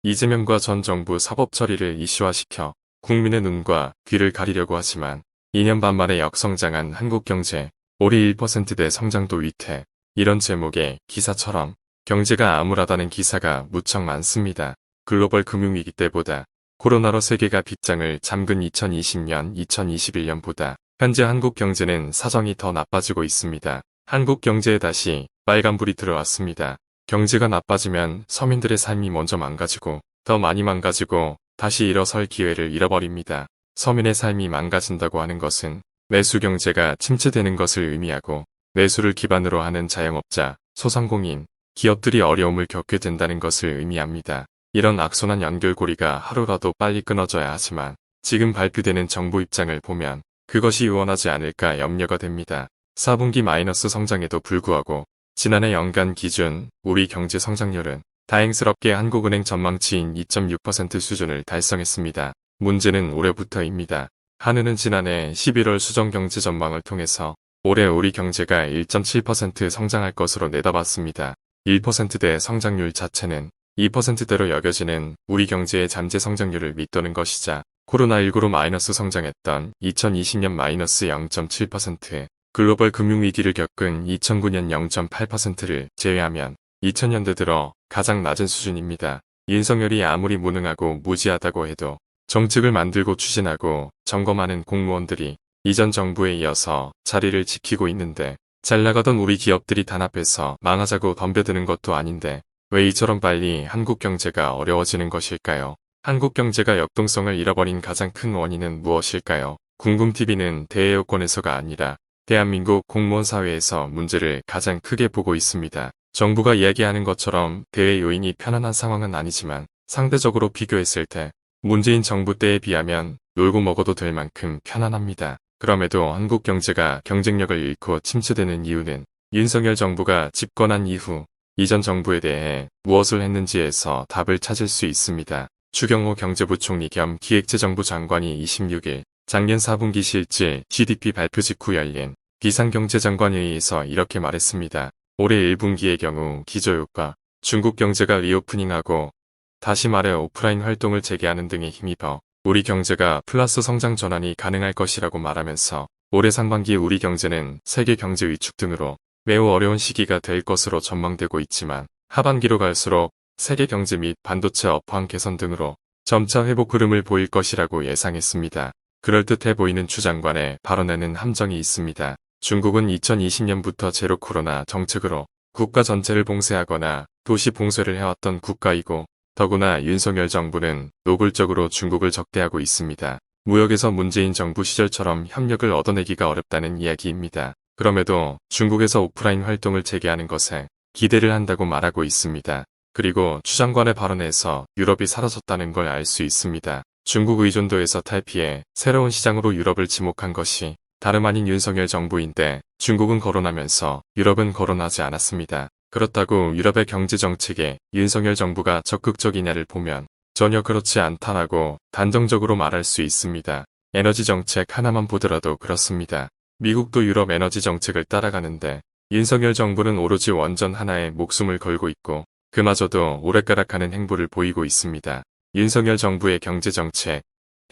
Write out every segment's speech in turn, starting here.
이재명과 전 정부 사법 처리를 이슈화시켜 국민의 눈과 귀를 가리려고 하지만 2년 반 만에 역성장한 한국 경제, 올해 1%대 성장도 위태, 이런 제목의 기사처럼 경제가 암울하다는 기사가 무척 많습니다. 글로벌 금융위기 때보다 코로나로 세계가 빗장을 잠근 2020년, 2021년보다 현재 한국 경제는 사정이 더 나빠지고 있습니다. 한국 경제에 다시 빨간불이 들어왔습니다. 경제가 나빠지면 서민들의 삶이 먼저 망가지고 더 많이 망가지고 다시 일어설 기회를 잃어버립니다. 서민의 삶이 망가진다고 하는 것은 내수 경제가 침체되는 것을 의미하고 내수를 기반으로 하는 자영업자, 소상공인, 기업들이 어려움을 겪게 된다는 것을 의미합니다. 이런 악순환 연결고리가 하루라도 빨리 끊어져야 하지만 지금 발표되는 정부 입장을 보면 그것이 원하지 않을까 염려가 됩니다. 4분기 마이너스 성장에도 불구하고 지난해 연간 기준 우리 경제 성장률은 다행스럽게 한국은행 전망치인 2.6% 수준을 달성했습니다. 문제는 올해부터입니다. 한은은 지난해 11월 수정 경제 전망을 통해서 올해 우리 경제가 1.7% 성장할 것으로 내다봤습니다. 1%대 성장률 자체는 2%대로 여겨지는 우리 경제의 잠재 성장률을 밑도는 것이자 코로나19로 마이너스 성장했던 2020년 마이너스 0.7%, 글로벌 금융위기를 겪은 2009년 0.8%를 제외하면 2000년대 들어 가장 낮은 수준입니다. 윤석열이 아무리 무능하고 무지하다고 해도 정책을 만들고 추진하고 점검하는 공무원들이 이전 정부에 이어서 자리를 지키고 있는데 잘 나가던 우리 기업들이 단합해서 망하자고 덤벼드는 것도 아닌데 왜 이처럼 빨리 한국 경제가 어려워지는 것일까요? 한국 경제가 역동성을 잃어버린 가장 큰 원인은 무엇일까요? 궁금TV는 대외여권에서가 아니라 대한민국 공무원 사회에서 문제를 가장 크게 보고 있습니다. 정부가 이야기하는 것처럼 대외 요인이 편안한 상황은 아니지만 상대적으로 비교했을 때 문재인 정부 때에 비하면 놀고 먹어도 될 만큼 편안합니다. 그럼에도 한국 경제가 경쟁력을 잃고 침체되는 이유는 윤석열 정부가 집권한 이후 이전 정부에 대해 무엇을 했는지에서 답을 찾을 수 있습니다. 추경호 경제부총리 겸 기획재정부 장관이 26일 작년 4분기 실질 GDP 발표 직후 열린 비상경제장관회의에서 이렇게 말했습니다. 올해 1분기의 경우 기저효과, 중국 경제가 리오프닝하고 다시 말해 오프라인 활동을 재개하는 등에 힘입어 우리 경제가 플러스 성장 전환이 가능할 것이라고 말하면서 올해 상반기 우리 경제는 세계 경제 위축 등으로 매우 어려운 시기가 될 것으로 전망되고 있지만 하반기로 갈수록 세계 경제 및 반도체 업황 개선 등으로 점차 회복 흐름을 보일 것이라고 예상했습니다. 그럴듯해 보이는 추 장관의 발언에는 함정이 있습니다. 중국은 2020년부터 제로 코로나 정책으로 국가 전체를 봉쇄하거나 도시 봉쇄를 해왔던 국가이고 더구나 윤석열 정부는 노골적으로 중국을 적대하고 있습니다. 무역에서 문재인 정부 시절처럼 협력을 얻어내기가 어렵다는 이야기입니다. 그럼에도 중국에서 오프라인 활동을 재개하는 것에 기대를 한다고 말하고 있습니다. 그리고 추 장관의 발언에서 유럽이 사라졌다는 걸 알 수 있습니다. 중국 의존도에서 탈피해 새로운 시장으로 유럽을 지목한 것이 다름 아닌 윤석열 정부인데 중국은 거론하면서 유럽은 거론하지 않았습니다. 그렇다고 유럽의 경제정책에 윤석열 정부가 적극적이냐를 보면 전혀 그렇지 않다라고 단정적으로 말할 수 있습니다. 에너지 정책 하나만 보더라도 그렇습니다. 미국도 유럽 에너지 정책을 따라가는데 윤석열 정부는 오로지 원전 하나에 목숨을 걸고 있고 그마저도 오락가락하는 행보를 보이고 있습니다. 윤석열 정부의 경제정책,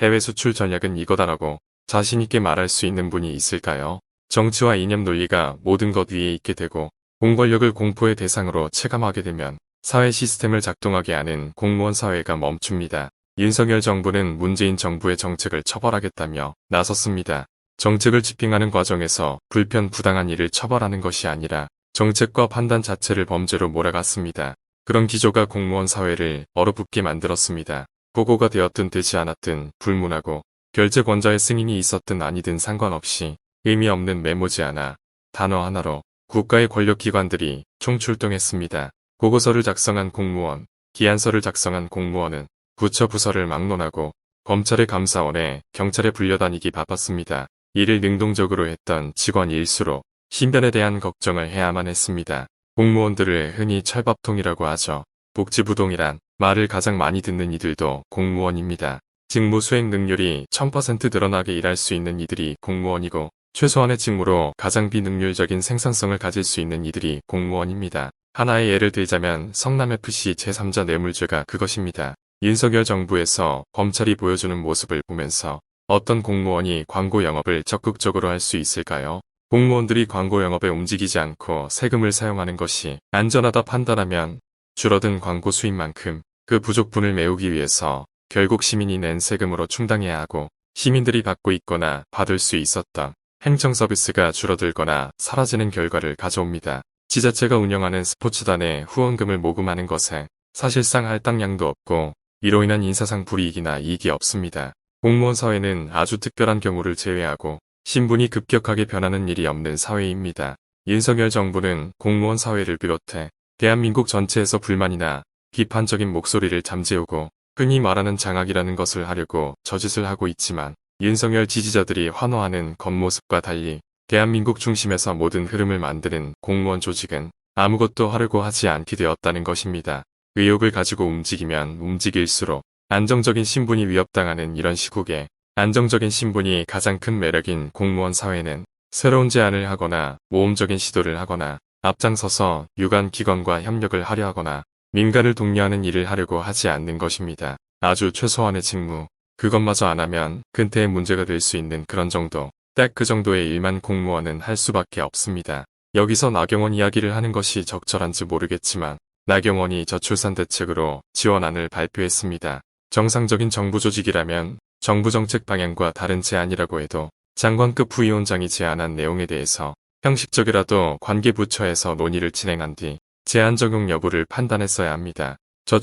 해외 수출 전략은 이거다라고 자신있게 말할 수 있는 분이 있을까요? 정치와 이념 논리가 모든 것 위에 있게 되고 공권력을 공포의 대상으로 체감하게 되면 사회 시스템을 작동하게 하는 공무원 사회가 멈춥니다. 윤석열 정부는 문재인 정부의 정책을 처벌하겠다며 나섰습니다. 정책을 집행하는 과정에서 불편 부당한 일을 처벌하는 것이 아니라 정책과 판단 자체를 범죄로 몰아갔습니다. 그런 기조가 공무원 사회를 얼어붙게 만들었습니다. 보고가 되었든 되지 않았든 불문하고 결재권자의 승인이 있었든 아니든 상관없이 의미 없는 메모지 하나, 단어 하나로 국가의 권력기관들이 총출동했습니다. 보고서를 작성한 공무원, 기한서를 작성한 공무원은 부처 부서를 막론하고 검찰의 감사원에 경찰에 불려다니기 바빴습니다. 이를 능동적으로 했던 직원 일수로 신변에 대한 걱정을 해야만 했습니다. 공무원들을 흔히 철밥통이라고 하죠. 복지부동이란 말을 가장 많이 듣는 이들도 공무원입니다. 직무 수행 능률이 1000% 늘어나게 일할 수 있는 이들이 공무원이고 최소한의 직무로 가장 비능률적인 생산성을 가질 수 있는 이들이 공무원입니다. 하나의 예를 들자면 성남FC 제3자 뇌물죄가 그것입니다. 윤석열 정부에서 검찰이 보여주는 모습을 보면서 어떤 공무원이 광고 영업을 적극적으로 할 수 있을까요? 공무원들이 광고 영업에 움직이지 않고 세금을 사용하는 것이 안전하다 판단하면 줄어든 광고 수입만큼 그 부족분을 메우기 위해서 결국 시민이 낸 세금으로 충당해야 하고 시민들이 받고 있거나 받을 수 있었던 행정 서비스가 줄어들거나 사라지는 결과를 가져옵니다. 지자체가 운영하는 스포츠단에 후원금을 모금하는 것에 사실상 할당량도 없고 이로 인한 인사상 불이익이나 이익이 없습니다. 공무원 사회는 아주 특별한 경우를 제외하고 신분이 급격하게 변하는 일이 없는 사회입니다. 윤석열 정부는 공무원 사회를 비롯해 대한민국 전체에서 불만이나 비판적인 목소리를 잠재우고 흔히 말하는 장악이라는 것을 하려고 저짓을 하고 있지만 윤석열 지지자들이 환호하는 겉모습과 달리 대한민국 중심에서 모든 흐름을 만드는 공무원 조직은 아무것도 하려고 하지 않게 되었다는 것입니다. 의욕을 가지고 움직이면 움직일수록 안정적인 신분이 위협당하는 이런 시국에 안정적인 신분이 가장 큰 매력인 공무원 사회는 새로운 제안을 하거나 모험적인 시도를 하거나 앞장서서 유관 기관과 협력을 하려 하거나 민간을 독려하는 일을 하려고 하지 않는 것입니다. 아주 최소한의 직무, 그것마저 안 하면 근태의 문제가 될 수 있는 그런 정도, 딱 그 정도의 일만 공무원은 할 수밖에 없습니다. 여기서 나경원 이야기를 하는 것이 적절한지 모르겠지만 나경원이 저출산 대책으로 지원안을 발표했습니다. 정상적인 정부 조직이라면 정부 정책 방향과 다른 제안이라고 해도 장관급 부위원장이 제안한 내용에 대해서 형식적이라도 관계부처에서 논의를 진행한 뒤 제안 적용 여부를 판단했어야 합니다.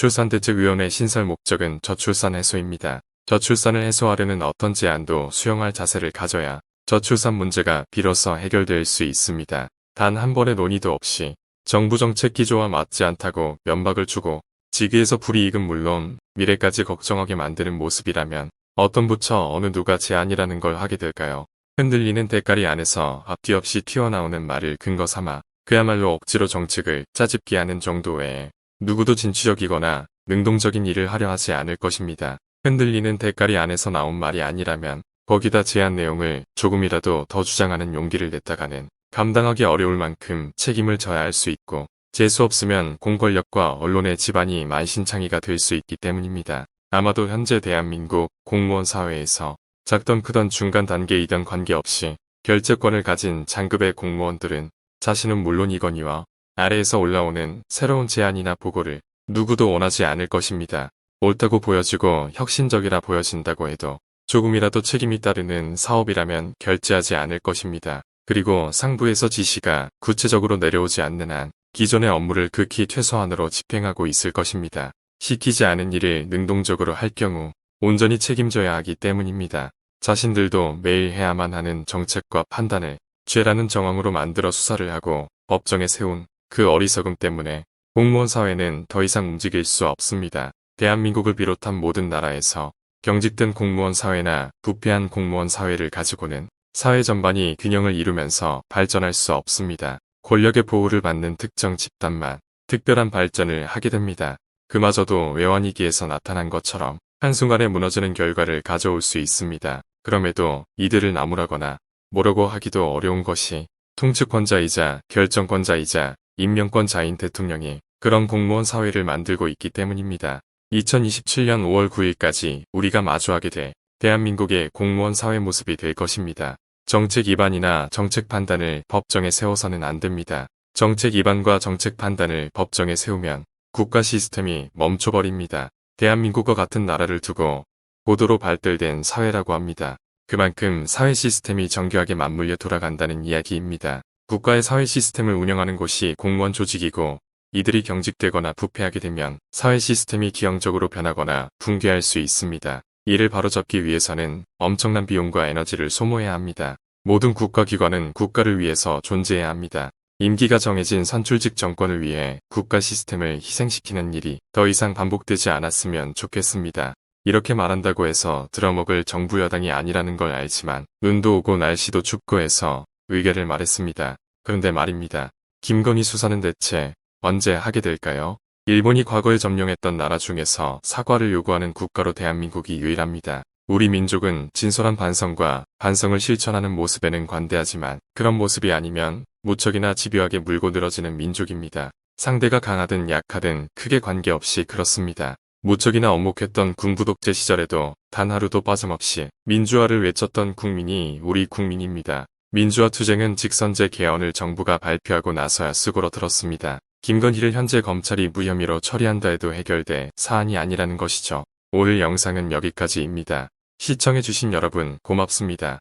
저출산대책위원회 신설 목적은 저출산 해소입니다. 저출산을 해소하려는 어떤 제안도 수용할 자세를 가져야 저출산 문제가 비로소 해결될 수 있습니다. 단 한 번의 논의도 없이 정부 정책 기조와 맞지 않다고 면박을 주고 직위에서 불이익은 물론 미래까지 걱정하게 만드는 모습이라면 어떤 부처 어느 누가 제안이라는 걸 하게 될까요? 흔들리는 대가리 안에서 앞뒤 없이 튀어나오는 말을 근거 삼아 그야말로 억지로 정책을 짜집기 하는 정도 외에 누구도 진취적이거나 능동적인 일을 하려 하지 않을 것입니다. 흔들리는 대가리 안에서 나온 말이 아니라면 거기다 제안 내용을 조금이라도 더 주장하는 용기를 냈다가는 감당하기 어려울 만큼 책임을 져야 할 수 있고 재수 없으면 공권력과 언론의 집안이 만신창이가 될 수 있기 때문입니다. 아마도 현재 대한민국 공무원 사회에서 작던 크던 중간 단계이던 관계없이 결재권을 가진 장급의 공무원들은 자신은 물론이거니와 아래에서 올라오는 새로운 제안이나 보고를 누구도 원하지 않을 것입니다. 옳다고 보여지고 혁신적이라 보여진다고 해도 조금이라도 책임이 따르는 사업이라면 결재하지 않을 것입니다. 그리고 상부에서 지시가 구체적으로 내려오지 않는 한 기존의 업무를 극히 최소한으로 집행하고 있을 것입니다. 시키지 않은 일을 능동적으로 할 경우 온전히 책임져야 하기 때문입니다. 자신들도 매일 해야만 하는 정책과 판단을 죄라는 정황으로 만들어 수사를 하고 법정에 세운 그 어리석음 때문에 공무원 사회는 더 이상 움직일 수 없습니다. 대한민국을 비롯한 모든 나라에서 경직된 공무원 사회나 부패한 공무원 사회를 가지고는 사회 전반이 균형을 이루면서 발전할 수 없습니다. 권력의 보호를 받는 특정 집단만 특별한 발전을 하게 됩니다. 그마저도 외환위기에서 나타난 것처럼 한순간에 무너지는 결과를 가져올 수 있습니다. 그럼에도 이들을 나무라거나 뭐라고 하기도 어려운 것이 통치권자이자 결정권자이자 임명권자인 대통령이 그런 공무원 사회를 만들고 있기 때문입니다. 2027년 5월 9일까지 우리가 마주하게 될 대한민국의 공무원 사회 모습이 될 것입니다. 정책 위반이나 정책 판단을 법정에 세워서는 안 됩니다. 정책 위반과 정책 판단을 법정에 세우면 국가 시스템이 멈춰버립니다. 대한민국과 같은 나라를 두고 고도로 발달된 사회라고 합니다. 그만큼 사회 시스템이 정교하게 맞물려 돌아간다는 이야기입니다. 국가의 사회 시스템을 운영하는 곳이 공무원 조직이고 이들이 경직되거나 부패하게 되면 사회 시스템이 기형적으로 변하거나 붕괴할 수 있습니다. 이를 바로잡기 위해서는 엄청난 비용과 에너지를 소모해야 합니다. 모든 국가기관은 국가를 위해서 존재해야 합니다. 임기가 정해진 선출직 정권을 위해 국가 시스템을 희생시키는 일이 더 이상 반복되지 않았으면 좋겠습니다. 이렇게 말한다고 해서 들어먹을 정부 여당이 아니라는 걸 알지만 눈도 오고 날씨도 춥고 해서 의견을 말했습니다. 그런데 말입니다. 김건희 수사는 대체 언제 하게 될까요? 일본이 과거에 점령했던 나라 중에서 사과를 요구하는 국가로 대한민국이 유일합니다. 우리 민족은 진솔한 반성과 반성을 실천하는 모습에는 관대하지만 그런 모습이 아니면 무척이나 집요하게 물고 늘어지는 민족입니다. 상대가 강하든 약하든 크게 관계없이 그렇습니다. 무척이나 엄혹했던 군부 독재 시절에도 단 하루도 빠짐없이 민주화를 외쳤던 국민이 우리 국민입니다. 민주화 투쟁은 직선제 개헌을 정부가 발표하고 나서야 수그러들었습니다. 김건희를 현재 검찰이 무혐의로 처리한다 해도 해결될 사안이 아니라는 것이죠. 오늘 영상은 여기까지입니다. 시청해주신 여러분 고맙습니다.